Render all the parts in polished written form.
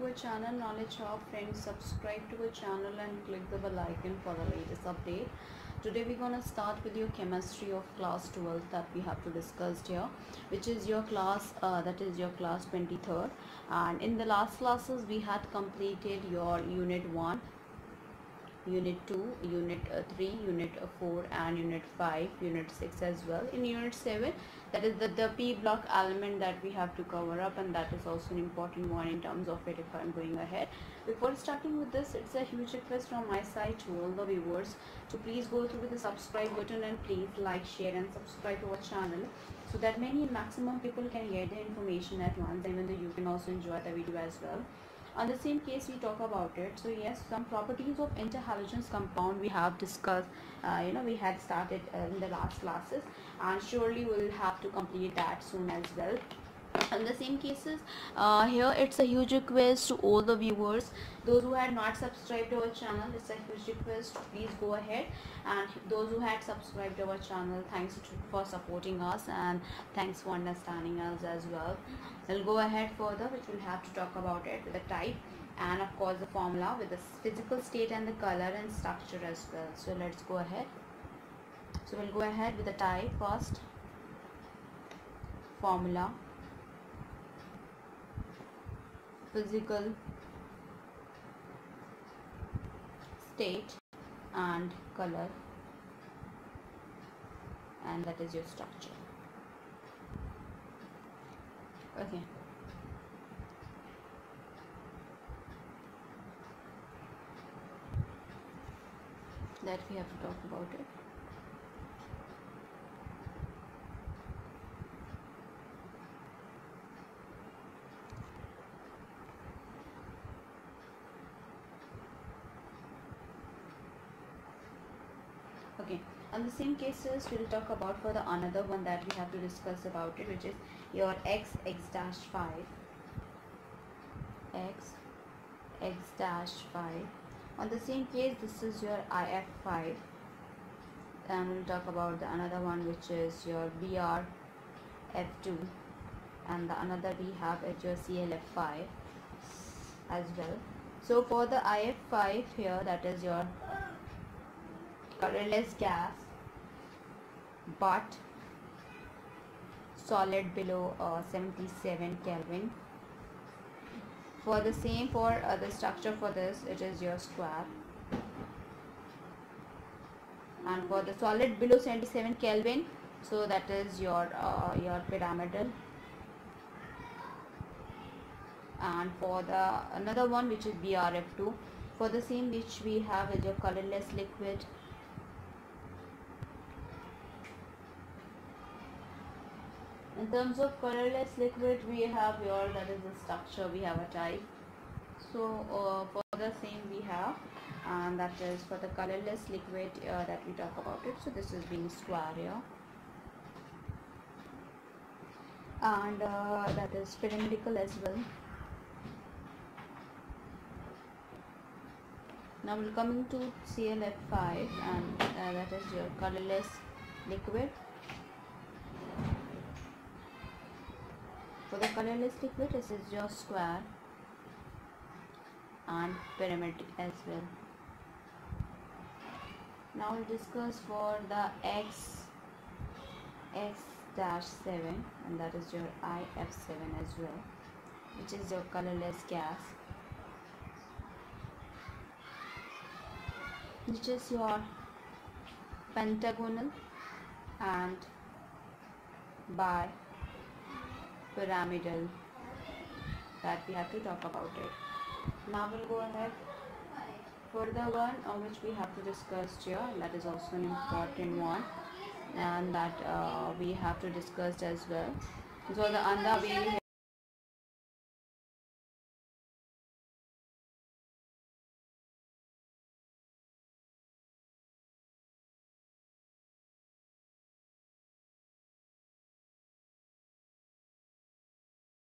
our channel Knowledge Hub. Friends, subscribe to our channel and click the bell icon for the latest update. Today we're gonna start with your chemistry of class 12 that we have to discuss here, which is your class that is your class 23rd. And in the last classes we had completed your unit 1, unit 2, unit 3, unit 4 and unit 5, unit 6 as well. In unit 7, that is the P block element that we have to cover up, and that is also an important one in terms of it if I'm going ahead. Before starting with this, it's a huge request from my side to all the viewers to please go through with the subscribe button and please like, share and subscribe to our channel so that many maximum people can get the information at once, even though you can also enjoy the video as well. On the same case we talk about it. So yes, some properties of interhalogens compound we have discussed, we had started in the last classes, and surely we'll have to complete that soon as well. In the same cases, here it's a huge request to all the viewers, those who had not subscribed to our channel, it's a huge request, please go ahead, and those who had subscribed to our channel, thanks for supporting us and thanks for understanding us as well. We'll go ahead further, which we'll have to talk about it with the type and of course the formula with the physical state and the color and structure as well. So let's go ahead. So we'll go ahead with the type first, formula, physical state and color, and that is your structure. Okay, that we have to talk about it. Okay, on the same cases we'll talk about for the another one that we have to discuss about it, which is your x dash 5, x dash 5. On the same case, this is your IF5, and we'll talk about the another one which is your BRF2, and the another we have is your CLF5 as well. So for the IF5 here, that is your colorless gas but solid below 77 Kelvin. For the same, for the structure for this, it is your square, and for the solid below 77 Kelvin, so that is your pyramidal. And for the another one which is BRF2, for the same which we have is your colorless liquid. In terms of colorless liquid, we have your, that is the structure, we have a type. So for the same we have, and that is for the colorless liquid that we talk about it. So this is being square here, and that is pyramidal as well. Now we're coming to CLF5, and that is your colorless liquid. For the colorless liquid, this is your square and pyramidal as well. Now we'll discuss for the x dash 7, and that is your IF7 as well, which is your colorless gas, which is your pentagonal and pyramidal that we have to talk about it. Now we'll go ahead for the one which we have to discuss here, and that is also an important one, and that we have to discuss as well. So the anda we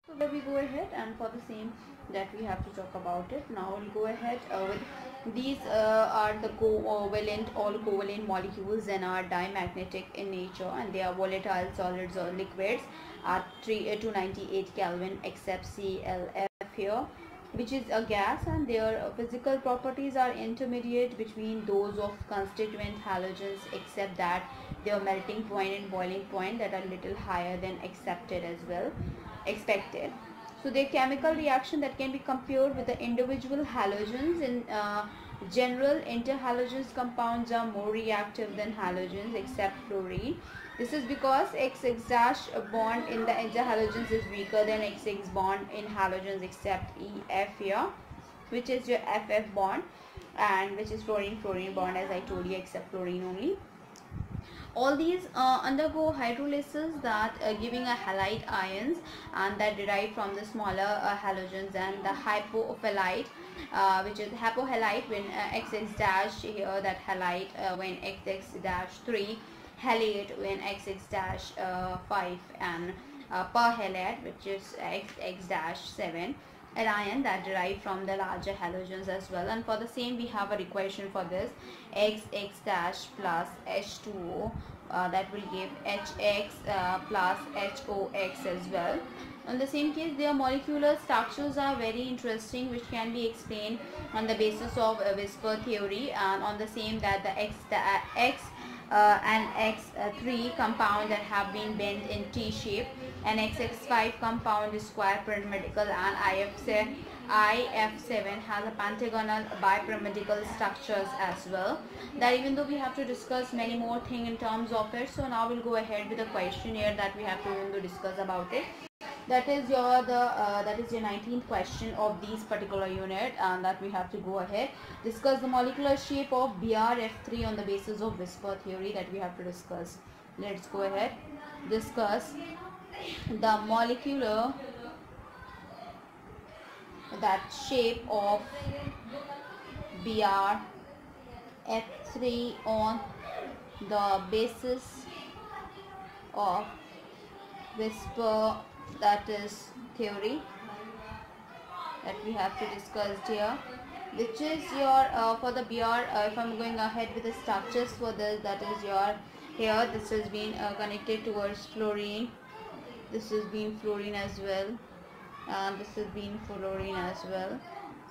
So let me go ahead, and for the same that we have to talk about it. Now we'll go ahead with these are the covalent, all covalent molecules, and are diamagnetic in nature, and they are volatile solids or liquids at 298 Kelvin except CLF here. which is a gas, and their physical properties are intermediate between those of constituent halogens, except that their melting point and boiling point that are little higher than expected. So their chemical reaction that can be compared with the individual halogens. In general, interhalogenous compounds are more reactive than halogens except fluorine. This is because XX- bond in the interhalogens is weaker than XX bond in halogens except EF here, which is your FF bond, and which is fluorine bond, as I told you, except fluorine only. All these undergo hydrolysis, that giving a halide ions, and that derive from the smaller halogens, and the hypohalite, which is hypohalite when XX dash here, that halite when XX dash 3, halate when XX dash 5, and perhalate which is XX dash 7, anion that derive from the larger halogens as well. And for the same we have a equation for this, XX dash plus H2O, that will give HX plus HOX as well. In the same case, their molecular structures are very interesting, which can be explained on the basis of whisper theory, and on the same that the X and X3 compound that have been bent in T shape, and XX5 compound is square pyramidal, and IF7 has a pentagonal bipyramidal structures as well. That even though we have to discuss many more things in terms of it, so now we'll go ahead with the questionnaire that we have to even to discuss about it. That is your 19th question of this particular unit, and that we have to go ahead discuss the molecular shape of BRF3 on the basis of whisper theory that we have to discuss. Let's go ahead discuss the molecular shape of BRF3 on the basis of whisper, that is theory that we have to discuss here, which is your for the BR, if I'm going ahead with the structures for this, that is your here this has been connected towards fluorine, this has been fluorine as well, and this has been fluorine as well.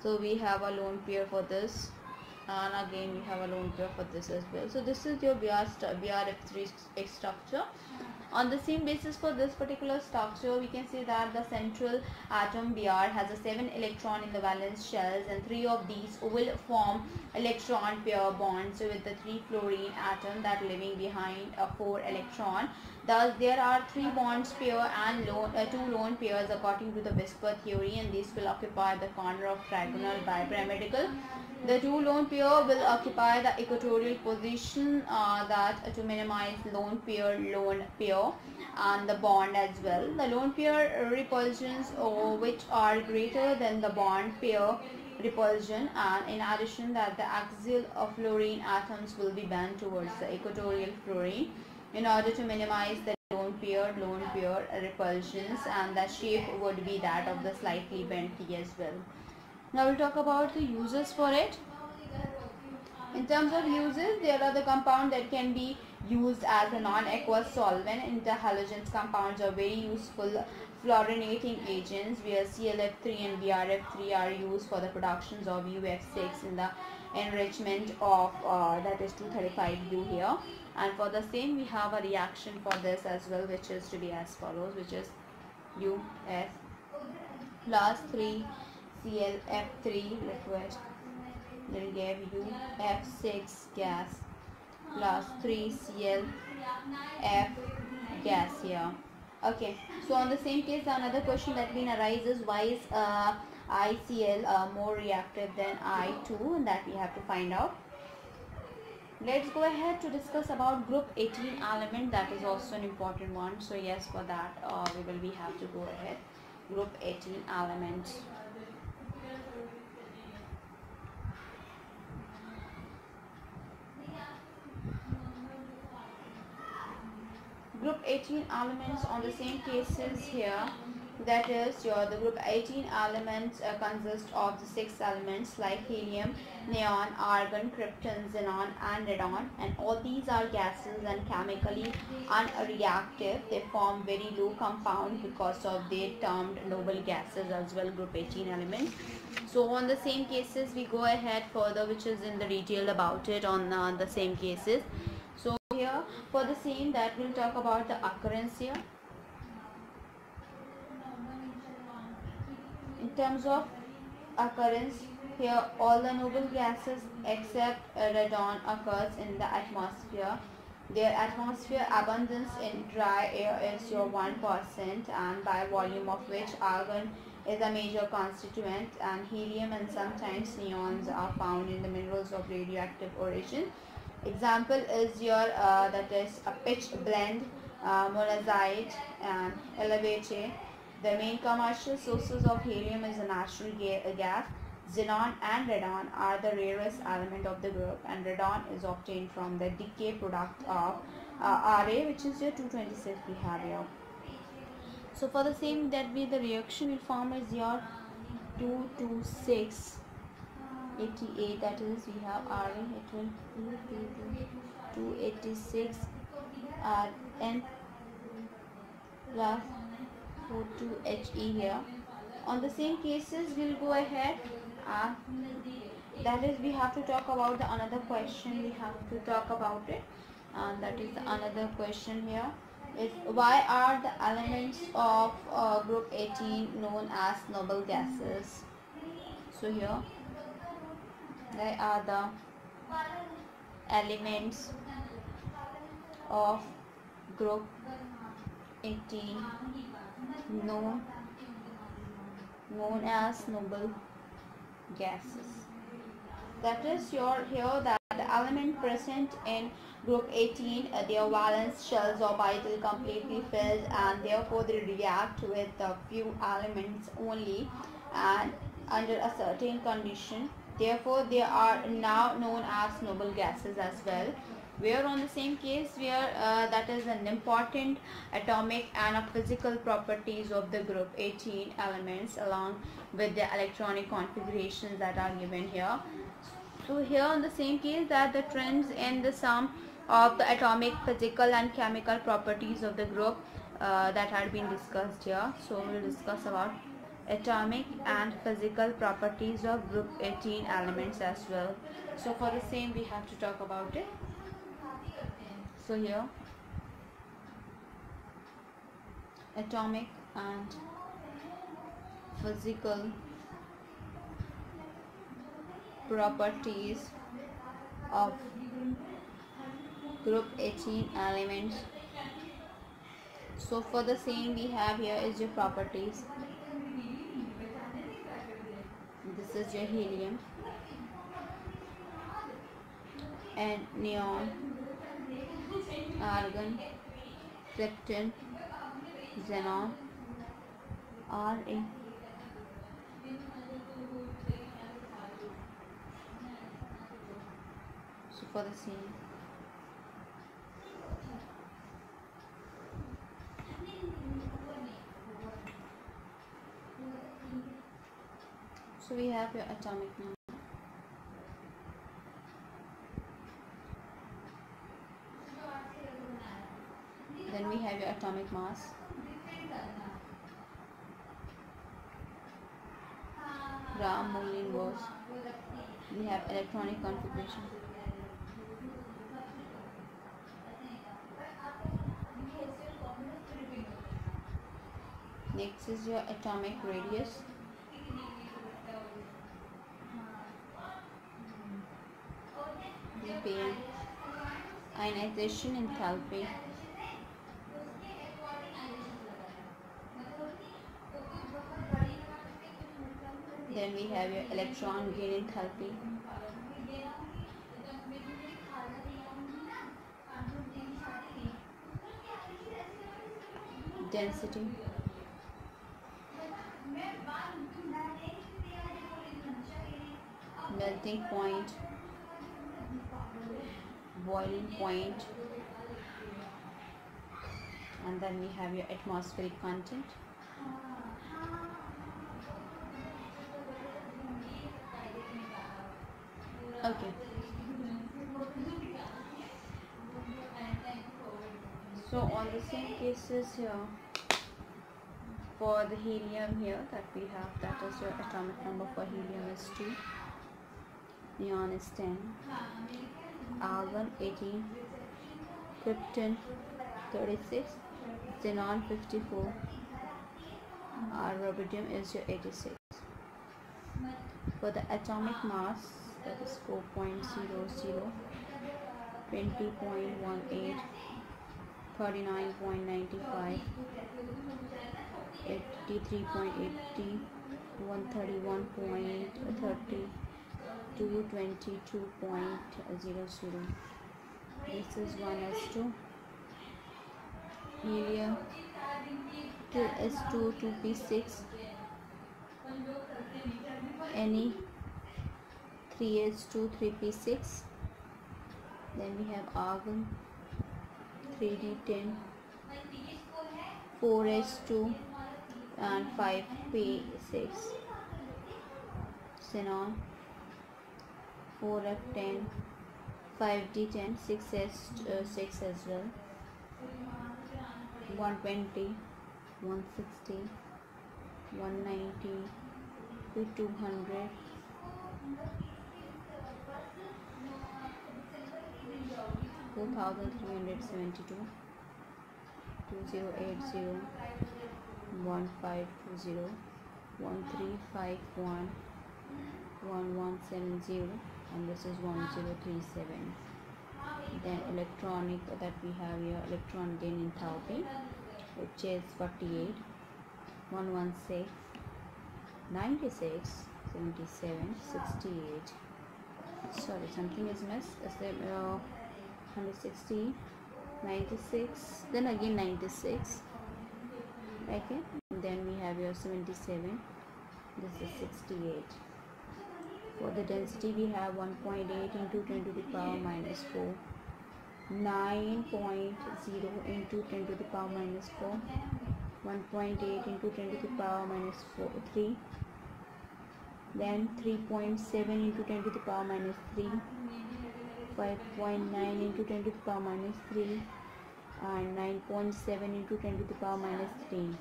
So we have a lone pair for this, and again we have a lone pair for this as well. So this is your BRF3 structure. On the same basis for this particular structure, we can say that the central atom Br has a 7 electron in the valence shells, and 3 of these will form electron pair bonds with the 3 fluorine atom that leaving behind a 4 electron. Thus there are 3 bonds pair and 2 lone pairs according to the whisper theory, and these will occupy the corner of trigonal bipyramidal. The 2 lone pair will occupy the equatorial position, that to minimize lone pair and the bond as well. The lone pair repulsions which are greater than the bond pair repulsion, and in addition that the axial of fluorine atoms will be bent towards the equatorial fluorine in order to minimize the lone pair repulsions, and the shape would be that of the slightly bent T as well. Now we'll talk about the uses for it. In terms of uses, there are the compound that can be used as a non-aqueous solvent. Interhalogens compounds are very useful fluorinating agents, where ClF3 and BRF3 are used for the productions of UF6 in the enrichment of that is 235U here. And for the same we have a reaction for this as well, which is to be as follows, which is UF plus 3 ClF3 liquid will give UF6 gas plus 3 ClF gas here. Okay, so on the same case another question that been arises, why is ICl more reactive than I2, and that we have to find out. Let's go ahead to discuss about group 18 element, that is also an important one. So yes, for that we have to go ahead group 18 elements. Group 18 elements on the same cases here, that is the group 18 elements consist of the 6 elements like helium, neon, argon, krypton, xenon and radon, and all these are gases and chemically unreactive. They form very low compound because of their termed noble gases as well, group 18 elements. So on the same cases we go ahead further, which is in the detail about it on the same cases. So here for the same, that we'll talk about the occurrence here. In terms of occurrence, here all the noble gases except radon occurs in the atmosphere. Their atmosphere abundance in dry air is your 1%, and by volume of which argon is a major constituent, and helium and sometimes neons are found in the minerals of radioactive origin. Example is your that is a pitch blende, monazite and elevate. The main commercial sources of helium is a natural gas. Xenon and radon are the rarest element of the group, and radon is obtained from the decay product of Ra, which is your 226 we have here. So for the same, that be the reaction will form is your 226 88, that is we have Ra, it will be 286 N plus 42He here. On the same cases we'll go ahead, that is we have to talk about the another question, we have to talk about it, and that is the another question here is why are the elements of group 18 known as noble gases. So here they are the elements of group 18 known as noble gases. That is your here that the element present in group 18, their valence shells orbital completely filled, and therefore they react with a few elements only and under a certain condition. Therefore they are now known as noble gases as well. Where on the same case where that is an important atomic and physical properties of the group 18 elements along with the electronic configurations that are given here. So here on the same case that the trends in the sum of the atomic, physical and chemical properties of the group that had been discussed here. So we will discuss about atomic and physical properties of group 18 elements as well. So for the same we have to talk about it. So here atomic and physical properties of group 18 elements. So for the same we have here is your properties. This is your helium and neon, argon, krypton, xenon, Ra. So for the same so we have your atomic number. Then we have your atomic mass. Gram, mole, inverse. We have electronic configuration. Next is your atomic radius. ppm. Ionization enthalpy. Then we have your electron gain enthalpy. Density. Melting point. Boiling point. And then we have your atmospheric content. Okay, so on the same cases here, for the helium here that we have, that is your atomic number for helium is 2, neon is 10, argon 18, krypton 36, xenon 54, our rubidium is your 86. For the atomic mass, that is 4.00, 20.18, 39.95, 83.80, 131.30, 222.00. This is 1s2, helium 2s2, 2p6, Ne 3s2, 3p6. Then we have argon 3d10, 4s2 and 5p6, xenon 4f10, 5d10, 6s6 as well, 120, 160, 190, 200, 4372, 2080, 1520, 1351, 1170, and this is 1037. Then electronic that we have here, electron gain enthalpy, which is 48, 116, 96, 77, 68. Sorry, something is missed. Is there 160, 96, then again 96. Okay, and then we have your 77. This is 68. For the density, we have 1.8 into 10 to the power minus 4, 9.0 into 10 to the power minus 4, 1.8 into 10 to the power minus 3, then 3.7 into 10 to the power minus 3, 5.9 into 10 to the power minus 3, and 9.7 into 10 to the power minus 3.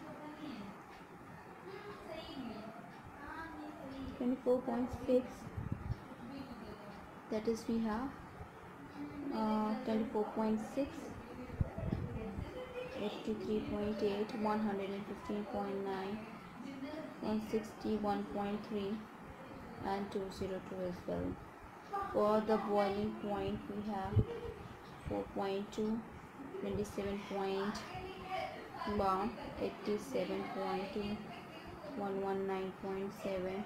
24.6, that is we have 24.6, 83.8, 115.9, 161.3, and 202 as well. For the boiling point, we have 4.2, 27.1, 87.2, 119.7,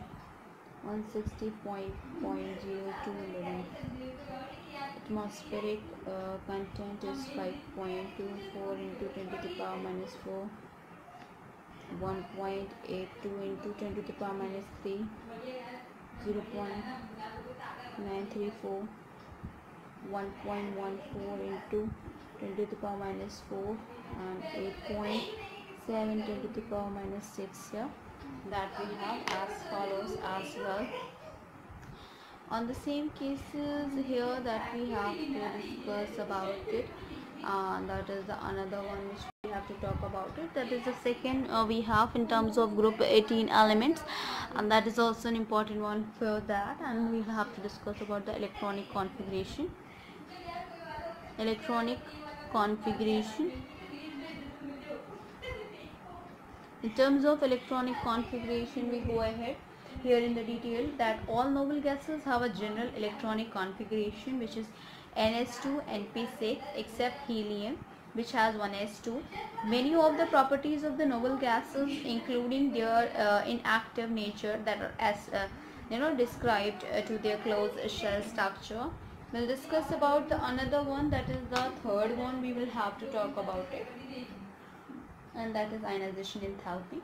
160.02. Atmospheric content is 5.24 into 10 to the power minus 4, 1.82 into 10 to the power minus 3, 0.934, 1.14 into 10 to the power minus 4, and 8.7 10 to the power minus 6 here. That we have as follows as well. On the same cases here that we have to discuss about it, that is the another one which we have to talk about it. That is the second we have in terms of group 18 elements, and that is also an important one for that, and we have to discuss about the electronic configuration. Electronic configuration. In terms of electronic configuration, we go ahead here in the detail that all noble gases have a general electronic configuration, which is NS2, NP6, except helium, which has 1s2. Many of the properties of the noble gases, including their inactive nature, that are as described to their closed shell structure. We'll discuss about the another one, that is the third one we will have to talk about it, and that is ionization enthalpy.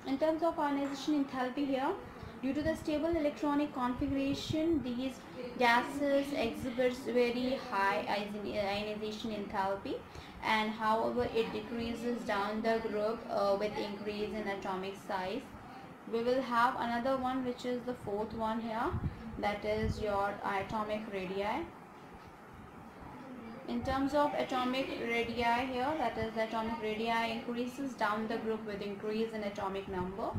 In terms of ionization enthalpy here, due to the stable electronic configuration, these gases exhibits very high ionization enthalpy. and however it decreases down the group with increase in atomic size. We will have another one, which is the fourth one here, that is your atomic radii. In terms of atomic radii here, that is the atomic radii increases down the group with increase in atomic number.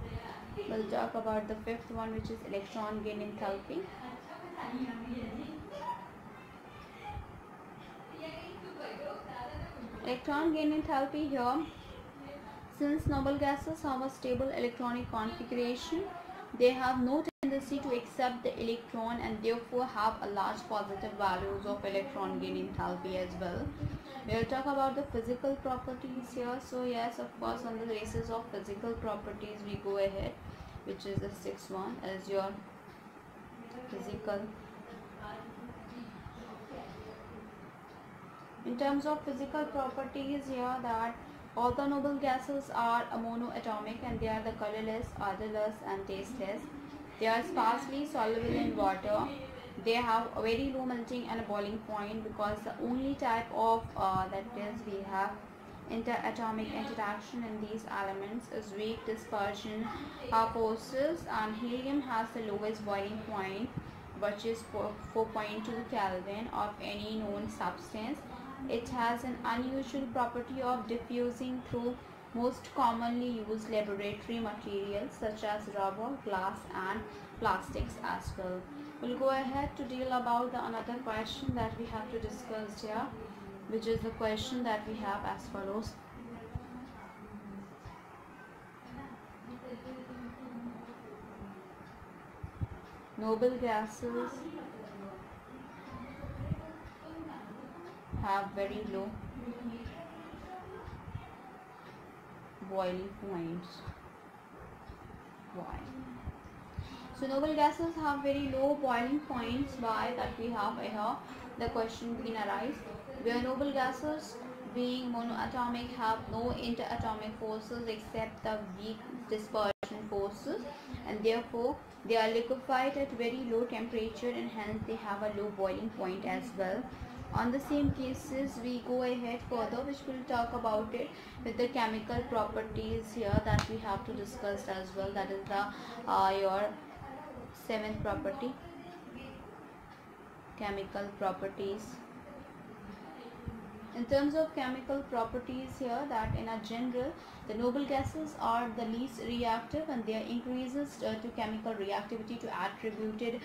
We'll talk about the fifth one, which is electron gain enthalpy. Electron gain enthalpy here, since noble gases have a stable electronic configuration, they have no tendency to accept the electron and therefore have a large positive values of electron gain enthalpy as well. We will talk about the physical properties here. So yes, of course, on the basis of physical properties we go ahead, which is the sixth one, as your physical. In terms of physical properties here, that all the noble gases are monoatomic and they are the colorless, odorless and tasteless. They are sparsely soluble in water. They have a very low melting and a boiling point, because the only type of that is we have interatomic interaction in these elements is weak dispersion forces, and helium has the lowest boiling point, which is 4.2 Kelvin of any known substance. It has an unusual property of diffusing through most commonly used laboratory materials such as rubber, glass and plastics as well. We'll go ahead to deal about the another question that we have to discuss here, which is the question that we have as follows. Noble gases have very low boiling points. Why? So noble gases have very low boiling points. Why? That we have here the question being arise, where noble gases being monoatomic have no interatomic forces except the weak dispersion forces, and therefore they are liquefied at very low temperature and hence they have a low boiling point as well. On the same cases we go ahead further, which we'll talk about it with the chemical properties here that we have to discuss as well. That is the your seventh property, chemical properties. In terms of chemical properties here, that in a general, the noble gases are the least reactive and their increases to chemical reactivity to attributed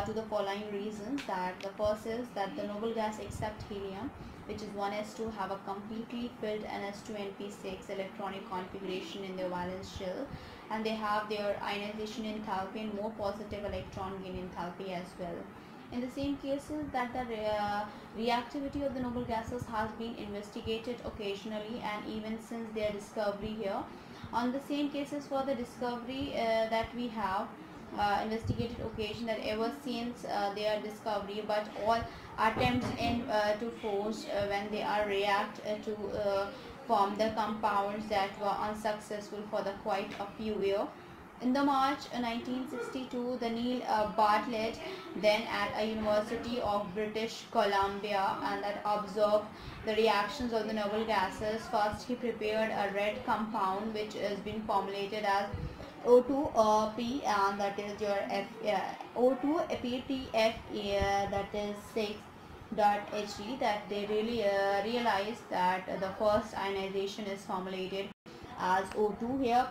to the following reasons. That the first is that the noble gas except helium, which is 1s2, have a completely filled ns2np6 electronic configuration in their valence shell, and they have their ionization enthalpy and more positive electron gain enthalpy as well. In the same cases, that the reactivity of the noble gases has been investigated occasionally and even since their discovery here. On the same cases for the discovery that we have investigated occasion, that ever since their discovery, but all attempts in to force when they are react to form the compounds that were unsuccessful for the quite a few years. In the March 1962, the Neil Bartlett, then at a University of British Columbia, and that observed the reactions of the noble gases. First, he prepared a red compound which has been formulated as O2P, and that is your O2PTF, that is 6.He, that they really realized that the first ionization is formulated as O2 here,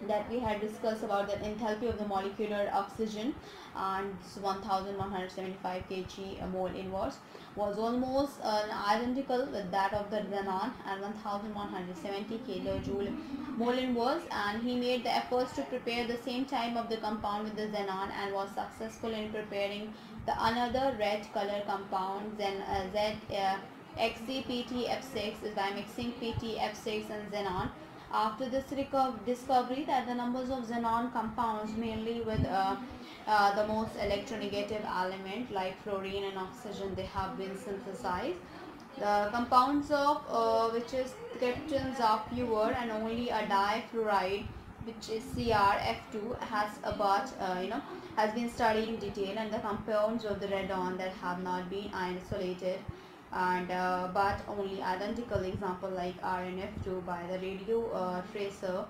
that we had discussed about the enthalpy of the molecular oxygen, and 1175 kg mole inverse was almost identical with that of the xenon, and 1170 kJ mole inverse, and he made the efforts to prepare the same time of the compound with the xenon and was successful in preparing the another red color compound, then XZPTF6 is by mixing PTF6 and xenon. After this discovery, that the numbers of xenon compounds, mainly with the most electronegative element like fluorine and oxygen, they have been synthesized. The compounds of which is kryptons are fewer, and only a difluoride, which is CrF2, has has been studied in detail, and the compounds of the radon that have not been isolated. and but only identical example like RnF2 by the radio tracer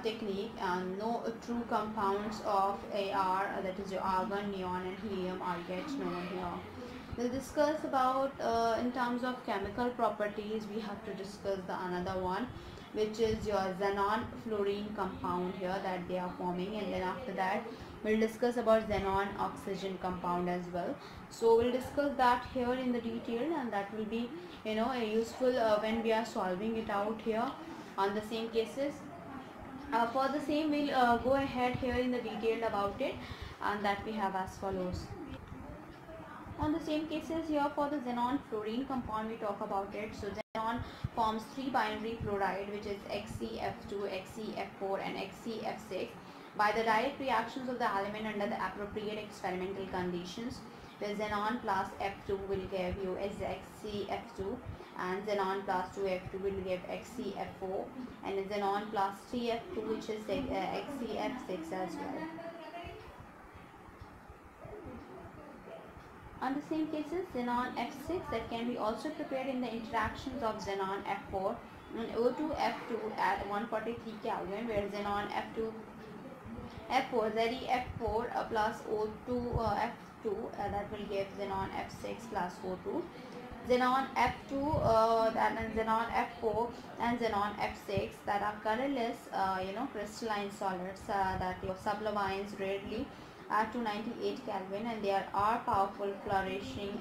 technique, and no true compounds of AR, that is your argon, neon and helium, are yet known here. We'll discuss about in terms of chemical properties. We have to discuss the another one, which is your xenon fluorine compound here that they are forming, and then after that we'll discuss about xenon oxygen compound as well. So we'll discuss that here in the detail, and that will be useful when we are solving it out here on the same cases. For the same, we'll go ahead here in the detail about it, and that we have as follows. On the same cases here, for the xenon fluorine compound we talk about it. So xenon forms 3 binary fluoride, which is XeF2, XeF4 and XeF6 by the direct reactions of the element under the appropriate experimental conditions, where xenon plus F2 will give you as XeF2, and xenon plus 2F2 will give XeF4, and xenon plus 3F2, which is XeF6 as well. On the same cases, xenon F6 that can be also prepared in the interactions of xenon F4 and O2F2 at 143 Kelvin, where xenon F4 ZeF4 plus O2F2 that will give xenon F6 plus O2. Xenon F2 and xenon F4 and xenon F6 that are colorless crystalline solids that sublimines readily at 298 Kelvin, and they are powerful fluorinating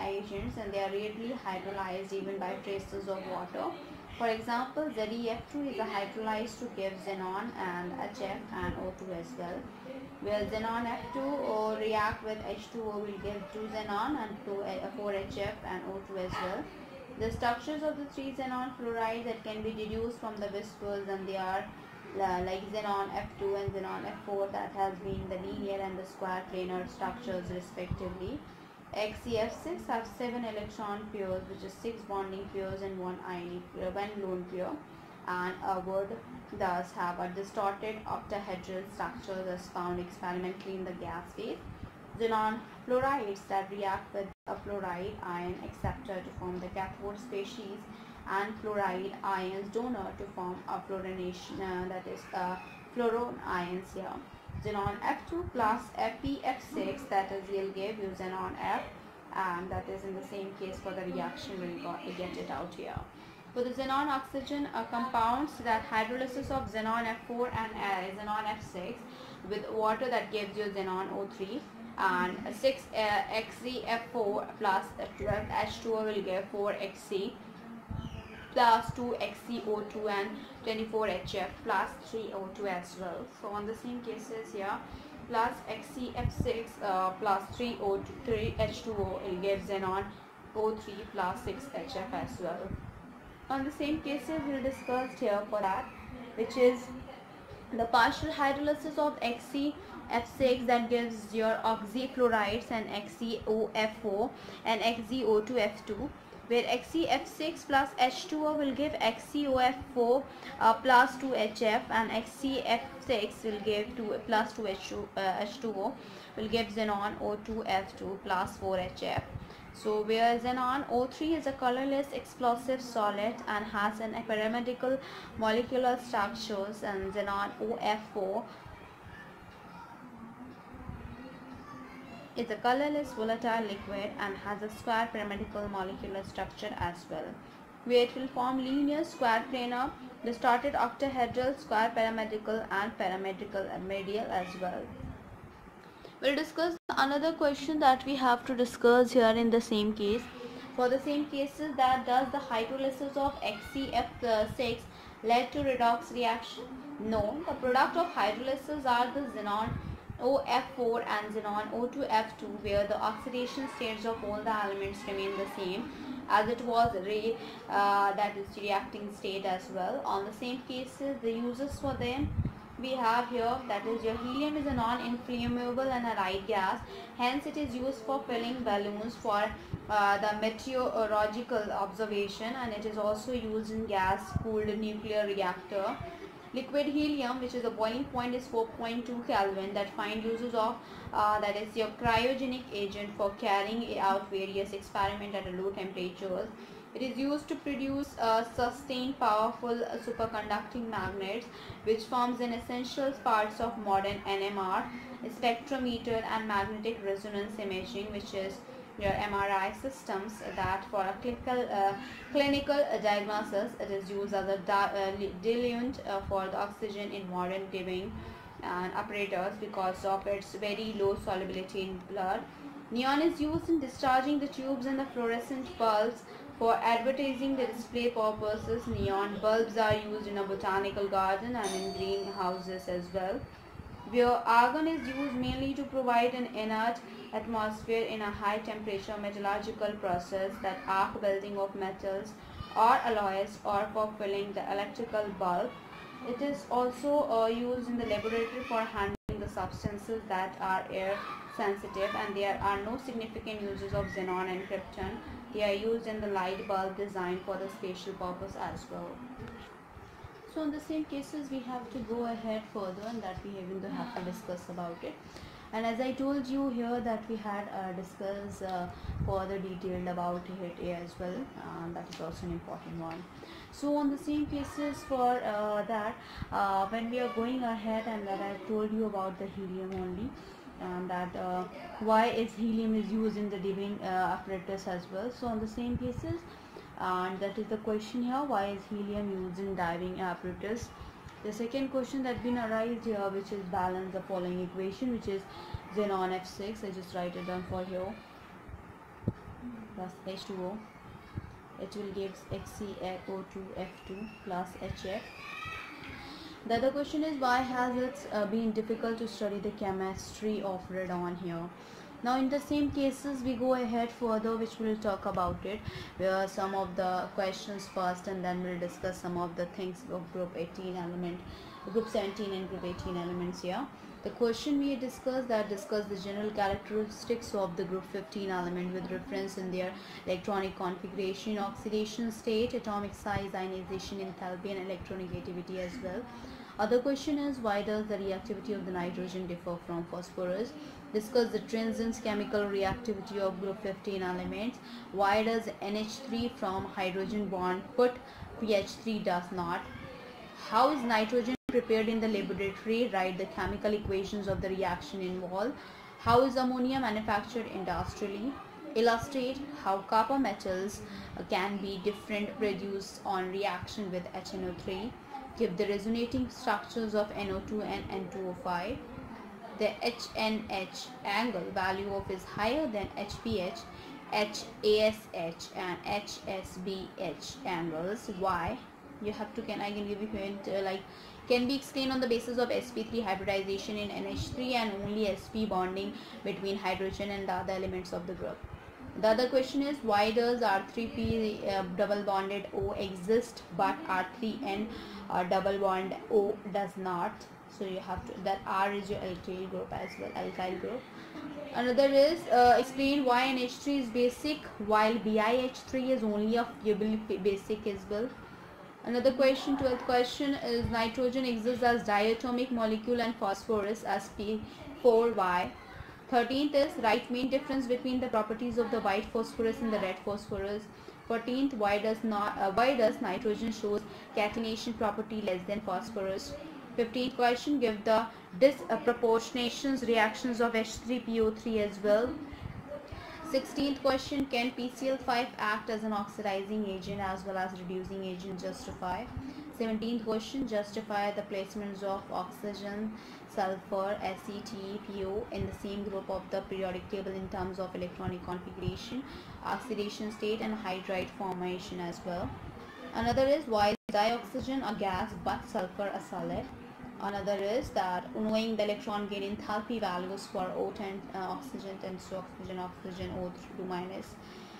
agents, and they are readily hydrolyzed even by traces of water. For example, ZeF2 is hydrolyzed to give xenon and HF and O2 as well, where xenon F2 react with H2O will give 2 xenon and 4 HF and O2 as well. The structures of the 3 xenon fluorides that can be deduced from the viscous, and they are like xenon F2 and xenon F4 that has been the linear and the square planar structures respectively. XeF6 have 7 electron pairs, which is 6 bonding pairs and 1 lone pair, and would thus have a distorted octahedral structure as found experimentally in the gas phase. Xenon fluorides that react with a fluoride ion acceptor to form the cathode species, and fluoride ions donor to form a fluorination, that is fluorone ions here. Xenon F2 plus FeF6, that is will give you xenon F, and that is in the same case for the reaction we'll get it out here. For the xenon oxygen compounds, that hydrolysis of xenon F4 and xenon F6 with water that gives you xenon O3, and 6 XeF4 plus 12 H2O will give 4 Xc plus 2 XeO2 and 24 HF plus 3 O2 as well. So on the same cases here, plus XeF6 plus 3 H2O will give xenon O3 plus 6 HF as well. On the same cases we'll discuss here for that, which is the partial hydrolysis of XeF6 that gives your oxyfluorides and XeOF4 and XeO2F2, where XeF6 plus H2O will give XeOF4 plus 2 HF, and XeF6 will give 2 plus 2 H2O will give xenon O2F2 plus 4 HF. So where xenon O3 is a colorless explosive solid and has an pyramidal molecular structures, and xenon OF4 is a colorless volatile liquid and has a square pyramidal molecular structure as well, where it will form linear square planar distorted octahedral square pyramidal and pyramidal medial as well. We'll discuss another question that we have to discuss here in the same case. For the same cases, that does the hydrolysis of XeF6 lead to redox reaction? No, the product of hydrolysis are the xenon OF4 and xenon O2F2, where the oxidation states of all the elements remain the same as it was that is reacting state as well. On the same cases, the uses for them we have here, that is your helium is a non-inflammable and a light gas, hence it is used for filling balloons for the meteorological observation, and it is also used in gas cooled nuclear reactor. Liquid helium, which is the boiling point is 4.2 Kelvin, that find uses of that is your cryogenic agent for carrying out various experiments at a low temperatures. It is used to produce sustained powerful superconducting magnets, which forms an essential parts of modern NMR, spectrometer and magnetic resonance imaging, which is your MRI systems, that for a clinical diagnosis it is used as a diluent for the oxygen in modern giving and apparatus because of its very low solubility in blood. Neon is used in discharging the tubes and the fluorescent bulbs for advertising the display purposes. Neon bulbs are used in a botanical garden and in greenhouses as well, where argon is used mainly to provide an inert atmosphere in a high temperature metallurgical process, that arc welding of metals or alloys, or for filling the electrical bulb. It is also used in the laboratory for handling the substances that are air sensitive, and there are no significant uses of xenon and krypton. They are used in the light bulb design for the spatial purpose as well. So in the same cases we have to go ahead further, and that we even have to discuss about it. And as I told you here that we had discussed further detailed about it as well, that is also an important one. So on the same cases for that, when we are going ahead, and that I told you about the helium only, and that why is helium is used in the diving apparatus as well. So on the same cases, and that is the question here, why is helium used in diving apparatus. The second question that been arised here, which is balance the following equation, which is xenon F6. I just write it down for here, plus H2O. It will give HCO2 F2 plus HF. The other question is, why has it been difficult to study the chemistry of radon here. Now in the same cases we go ahead further, which we'll talk about it, where some of the questions first, and then we'll discuss some of the things of group 18 element, group 17 and group 18 elements here. The question we discussed, that discuss the general characteristics of the group 15 element with reference in their electronic configuration, oxidation state, atomic size, ionization enthalpy and electronegativity as well. Other question is, why does the reactivity of the nitrogen differ from phosphorus? Discuss the transient chemical reactivity of group 15 elements. Why does NH3 from hydrogen bond put PH3 does not? How is nitrogen prepared in the laboratory? Write the chemical equations of the reaction involved. How is ammonia manufactured industrially? Illustrate how copper metals can be different produced on reaction with HNO3. Give the resonating structures of NO2 and N2O5. The HNH angle value of is higher than HPH, HASH and HSBH angles. Why? You have to, I can give you hint, like can be explained on the basis of sp3 hybridization in NH3 and only sp bonding between hydrogen and the other elements of the group. The other question is, why does R3p double bonded O exist but R3n double bond O does not? So you have to, that R is your alkyl group as well, alkyl group. Another is, explain why NH3 is basic while BiH3 is only a basic as well. Another question, 12th question, is nitrogen exists as diatomic molecule and phosphorus as P4Y. 13th is, write main difference between the properties of the white phosphorus and the red phosphorus. 14th, why does nitrogen shows catenation property less than phosphorus. 15th question, give the disproportionations reactions of H3PO3 as well. 16th question, can PCl5 act as an oxidizing agent as well as reducing agent? Justify. 17th question, justify the placements of oxygen, sulfur, ACTPO in the same group of the periodic table in terms of electronic configuration, oxidation state and hydride formation as well. Another is, why is dioxygen a gas but sulfur a solid? Another is that knowing the electron gain enthalpy values for O10 oxygen tends to oxygen O2 minus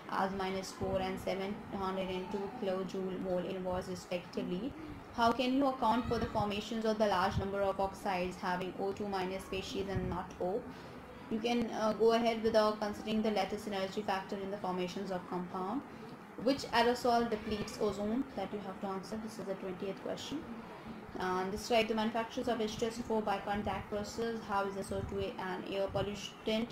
as -4 and 702 kilojoule mole inverse respectively. How can you account for the formations of the large number of oxides having O2 minus species and not O? You can go ahead without considering the lattice energy factor in the formations of compound. Which aerosol depletes ozone? That you have to answer. This is the 20th question. Describe the manufacturers of H2SO4 by contact process. How is SO2 an air pollutant?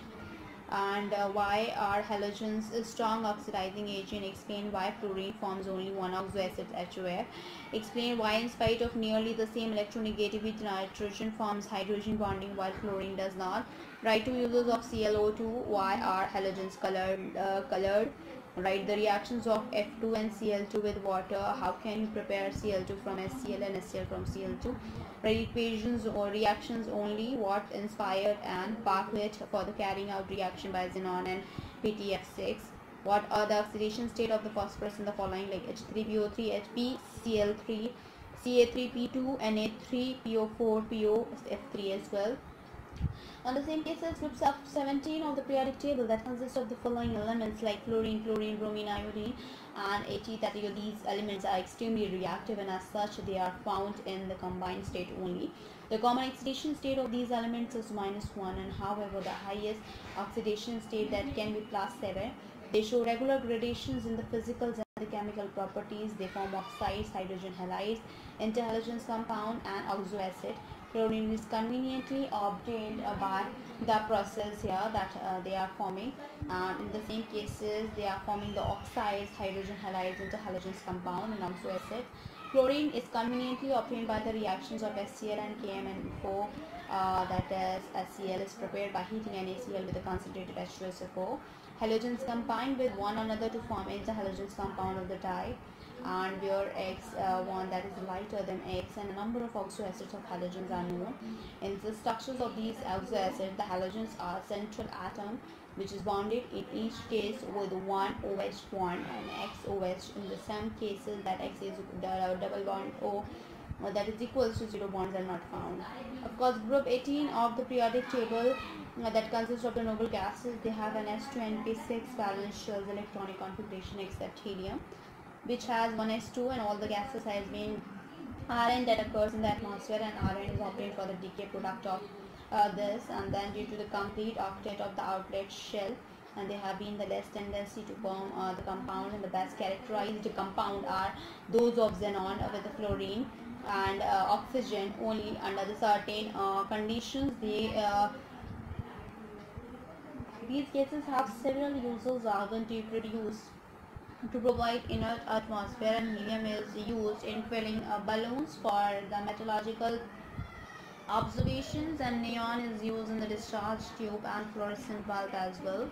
And why are halogens a strong oxidizing agent? Explain why fluorine forms only one oxo acid HOF. Explain why in spite of nearly the same electronegativity nitrogen forms hydrogen bonding while fluorine does not. Write two uses of ClO2. Why are halogens colored? Write the reactions of F2 and Cl2 with water. How can you prepare Cl2 from HCl and HCl from Cl2? Write equations or reactions only. What inspired and Parklet for the carrying out reaction by xenon and PTF6? What are the oxidation state of the phosphorus in the following, like H3PO3, HPCl3, Ca3P2, Na3, PO4, POF3 as well. On the same cases, groups of 17 of the periodic table that consists of the following elements like fluorine, chlorine, bromine, iodine and Ag, that these elements are extremely reactive, and as such they are found in the combined state only. The common oxidation state of these elements is -1, and however the highest oxidation state that can be +7. They show regular gradations in the physical and the chemical properties. They form oxides, hydrogen halides, interhalogens compound and oxo acid. Chlorine is conveniently obtained by the process here that they are forming, and in the same cases they are forming the oxides, hydrogen halides, interhalogens compound and oxo acid. Chlorine is conveniently obtained by the reactions of HCl and KMNO4, that is HCl is prepared by heating NaCl with a concentrated H2SO4. Halogens combine with one another to form interhalogens compound of the type, and where X1 that is lighter than X, and a number of oxo acids of halogens are known. In the structures of these oxo acids, the halogens are central atom which is bonded in each case with one OH bond and XOH. In the some cases that X is double bond O, that is equals to 0 bonds are not found. Of course, group 18 of the periodic table that consists of the noble gases, they have an S2NP6 valence shells electronic configuration except helium, which has 1s2, and all the gases has been Rn that occurs in the atmosphere, and Rn is obtained for the decay product of this, and then due to the complete octet of the outlet shell, and they have been the less tendency to form the compound, and the best characterized compound are those of xenon with the fluorine and oxygen only under the certain conditions. These gases have several uses. Argon to produce to provide inert atmosphere, and helium is used in filling balloons for the meteorological observations, and neon is used in the discharge tube and fluorescent bulb as well.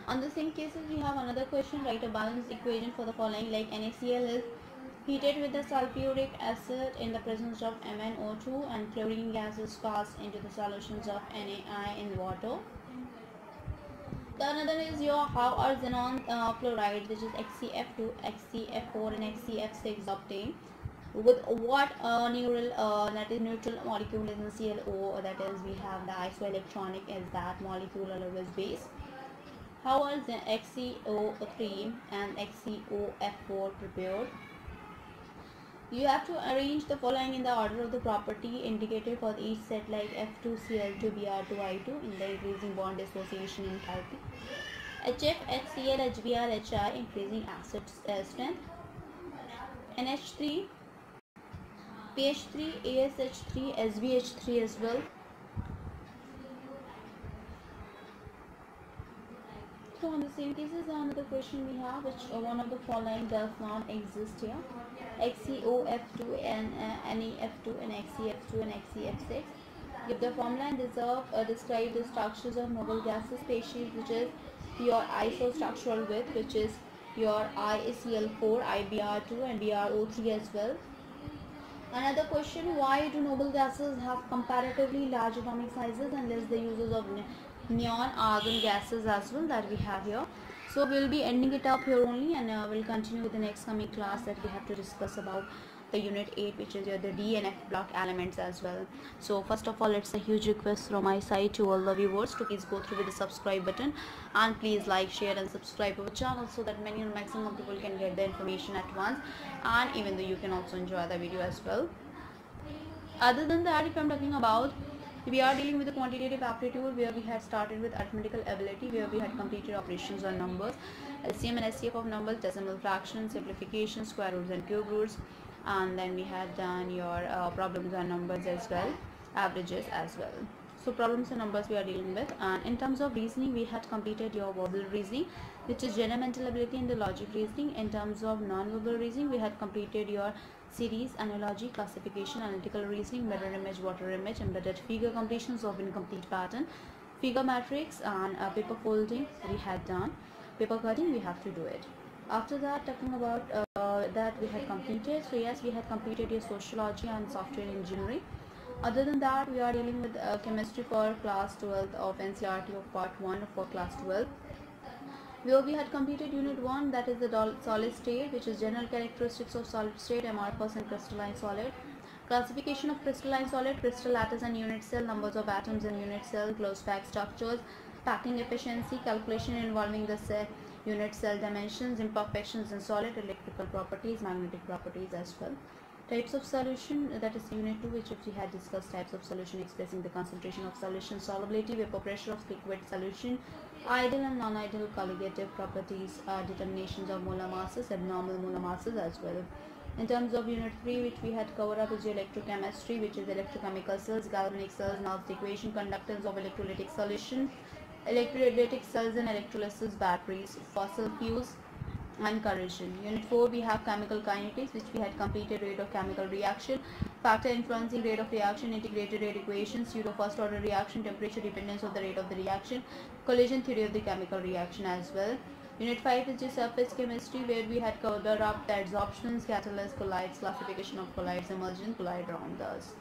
On the same cases, we have another question. Write a balanced equation for the following, like NaCl is heated with the sulfuric acid in the presence of MnO2, and chlorine gas is passed into the solutions of NaI in water. The another is how are xenon fluoride, which is XCF2, XCF4 and XCF6 obtained. With what that is neutral molecule is in ClO, that is we have the isoelectronic as that molecule always base. How are the XCO3 and XCOF4 prepared? You have to arrange the following in the order of the property indicated for each set, like F2Cl2 Br2I2 in the increasing bond dissociation enthalpy, HF HCl HBr HI increasing acid strength, NH3 PH3 ASH3 SBH3 as well. So on the same cases, another question we have, which one of the following does not exist here: XCOF2 and NEF2 and XCF2 and XCF6. Give the formula and describe the structures of noble gases species, which is your isostructural width, which is your ICl4, IBr2 and BrO3 as well. Another question: why do noble gases have comparatively large atomic sizes and less the uses of neon, argon gases as well that we have here? So we will be ending it up here only, and we'll continue with the next coming class that we have to discuss about the unit 8, which is the D and F block elements as well. So first of all, it's a huge request from my side to all the viewers to please go through with the subscribe button, and please like, share and subscribe our channel so that many and maximum people can get the information at once, and even though you can also enjoy the video as well. Other than that, if I'm talking about, we are dealing with the quantitative aptitude, where we had started with arithmetical ability, where we had completed operations on numbers, LCM and SCF of numbers, decimal fractions, simplification, square roots and cube roots, and then we had done your problems and numbers as well, averages as well. So problems and numbers we are dealing with. And in terms of reasoning, we had completed your verbal reasoning, which is general mental ability and the logic reasoning. In terms of non-verbal reasoning, we had completed your series, analogy, classification, analytical reasoning, mirror image, water image, embedded figure, completions of incomplete pattern, figure matrix, and paper folding we had done. Paper cutting, we have to do it. After that, talking about that we had completed. So yes, we had completed your sociology and software engineering. Other than that, we are dealing with chemistry for class 12 of NCERT of part 1 for class 12. Where we had completed unit 1, that is the solid state, which is general characteristics of solid state, amorphous and crystalline solid. Classification of crystalline solid, crystal lattice and unit cell, numbers of atoms in unit cell, closed pack structures, packing efficiency, calculation involving the unit cell dimensions, imperfections in solid, electrical properties, magnetic properties as well. Types of solution, that is unit 2, which we had discussed types of solution expressing the concentration of solution, solubility, vapor pressure of liquid solution, ideal and non-ideal colligative properties, determinations of molar masses, abnormal molar masses as well. In terms of unit 3, which we had covered up, is electrochemistry, which is electrochemical cells, galvanic cells, Nernst equation, conductance of electrolytic solution, electrolytic cells and electrolysis, batteries, fossil fuels, and corrosion. Unit 4, we have chemical kinetics, which we had completed, rate of chemical reaction, factor influencing rate of reaction, integrated rate equation, pseudo first order reaction, temperature dependence of the rate of the reaction, collision theory of the chemical reaction as well. Unit 5 is the surface chemistry, where we had covered up the adsorptions, catalysts, colloids, classification of colloids, emulsion, colloid rounders.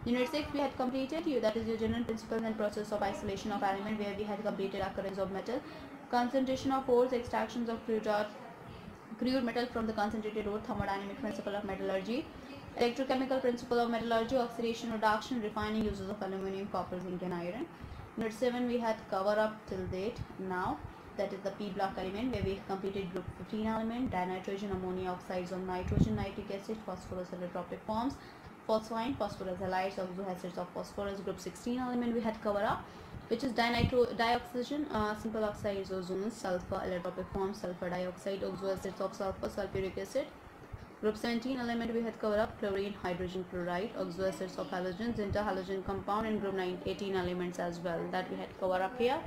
Unit 6 we had completed, that is your general principles and process of isolation of element, where we had completed occurrence of metal, concentration of ores, extractions of crude metal from the concentrated ore, thermodynamic principle of metallurgy, electrochemical principle of metallurgy, oxidation, reduction, refining, uses of aluminum, copper, zinc and iron. Unit 7 we had covered up till date now, that is the P block element, where we completed group 15 element, dinitrogen, ammonia oxides of nitrogen, nitric acid, phosphorus allotropic forms, phosphine, phosphorus halides, oxoacids of phosphorus. Group 16 element we had covered up, which is dioxygen, simple oxides, ozones, sulfur allotropic forms, sulfur dioxide, oxoacids of sulfur, sulfuric acid. Group 17 element we had covered up, chlorine, hydrogen chloride, oxoacids of halogens, interhalogen compound, and group 18 elements as well, that we had covered up here.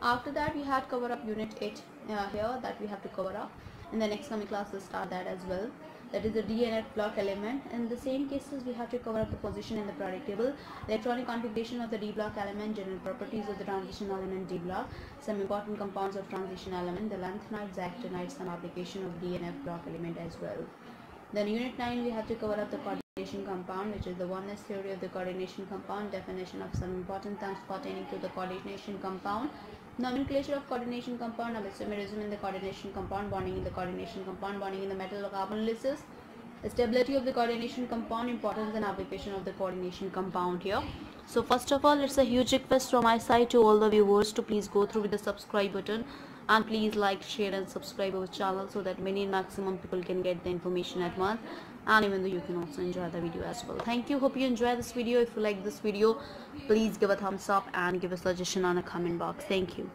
After that, we had covered up unit 8 here, that we have to cover up. In the next coming class, we'll start that as well. That is the D and F block element. In the same cases, we have to cover up the position in the periodic table, electronic configuration of the D block element, general properties of the transition element D block, some important compounds of transition element, the lanthanides, actinides, some application of D and F block element as well. Then unit 9, we have to cover up the coordination compound, which is the oneness theory of the coordination compound, definition of some important terms pertaining to the coordination compound, nomenclature of coordination compound, isomerism in the coordination compound, bonding in the coordination compound, bonding in the metal carbonalysis, stability of the coordination compound, importance and application of the coordination compound here. So first of all, it's a huge request from my side to all the viewers to please go through with the subscribe button, and please like, share and subscribe our channel, so that many maximum people can get the information at once, and even though you can also enjoy the video as well. Thank you, hope you enjoy this video. If you like this video, please give a thumbs up and give a suggestion on a comment box. Thank you.